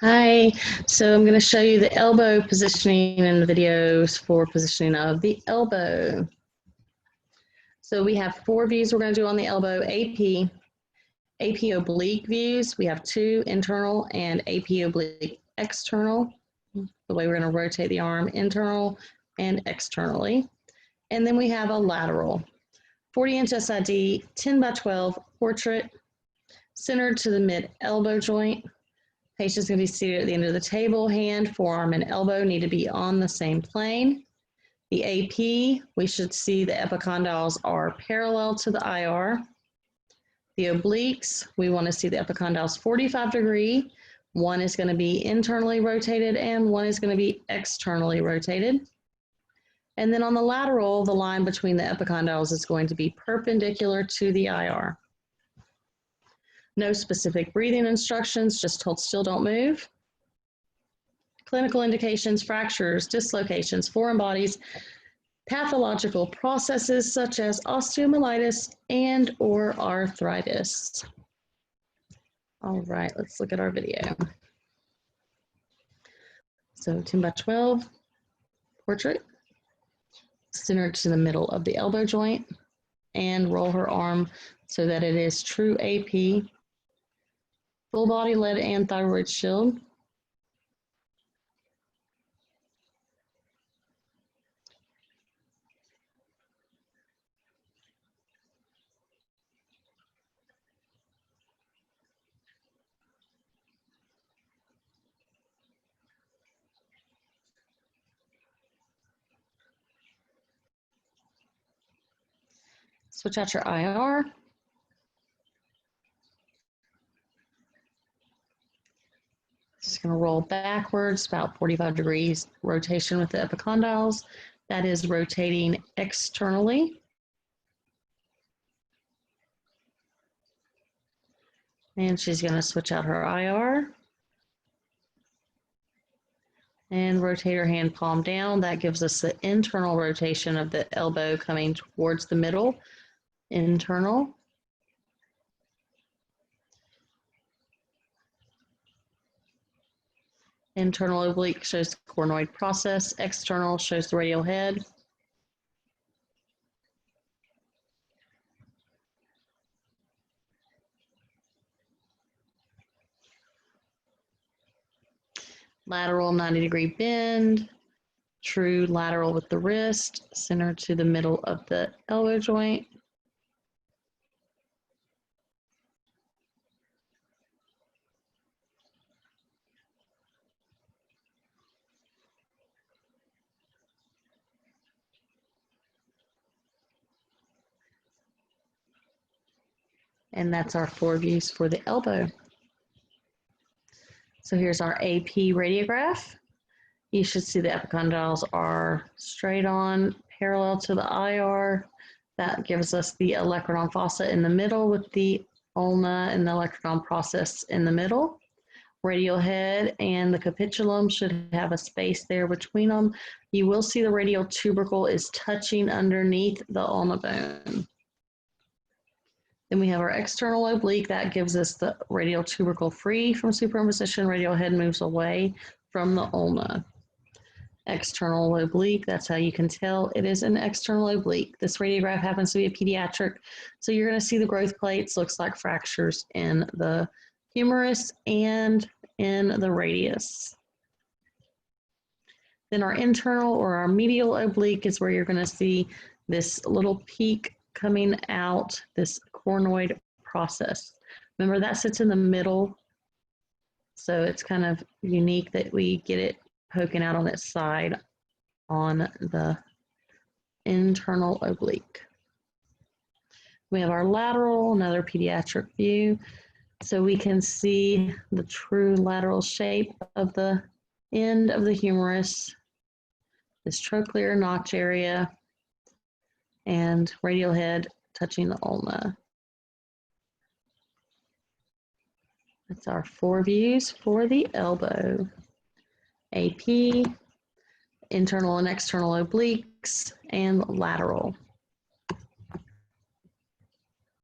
Hi, so I'm going to show you the elbow positioning and the videos for positioning of the elbow. So we have 4 views we're going to do on the elbow: AP oblique views. We have 2 internal and AP oblique external. The way we're going to rotate the arm internal and externally. And then we have a lateral 40-inch SID 10x12 portrait centered to the mid elbow joint. Patient's going to be seated at the end of the table. Hand, forearm, and elbow need to be on the same plane. The AP, we should see the epicondyles are parallel to the IR. The obliques, we want to see the epicondyles 45 degree. One is going to be internally rotated and one is going to be externally rotated. And then on the lateral, the line between the epicondyles is going to be perpendicular to the IR. No specific breathing instructions, just hold still, don't move. Clinical indications: fractures, dislocations, foreign bodies, pathological processes such as osteomyelitis and or arthritis. All right, let's look at our video. So 10x12 portrait, centered to the middle of the elbow joint, and roll her arm so that it is true AP. Full body lead and thyroid shield. Switch out your IR. Just going to roll backwards about 45 degrees rotation with the epicondyles. That is rotating externally. And she's going to switch out her IR. And rotate her hand palm down. That gives us the internal rotation of the elbow coming towards the middle. Internal. Internal oblique shows the coronoid process. External shows the radial head. Lateral 90-degree bend. True lateral with the wrist, centered to the middle of the elbow joint. And that's our 4 views for the elbow. So here's our AP radiograph. You should see the epicondyles are straight on, parallel to the IR. That gives us the olecranon fossa in the middle with the ulna and the olecranon process in the middle. Radial head and the capitulum should have a space there between them. You will see the radial tubercle is touching underneath the ulna bone. Then we have our external oblique. That gives us the radial tubercle free from superimposition. Radial head moves away from the ulna. External oblique, that's how you can tell it is an external oblique. This radiograph happens to be a pediatric, so you're going to see the growth plates. Looks like fractures in the humerus and in the radius. Then our internal or our medial oblique is where you're going to see this little peak coming out, this coronoid process. Remember, that sits in the middle, so it's kind of unique that we get it poking out on its side on the internal oblique. We have our lateral, another pediatric view, so we can see the true lateral shape of the end of the humerus, this trochlear notch area, and radial head touching the ulna. That's our 4 views for the elbow. AP, internal and external obliques, and lateral.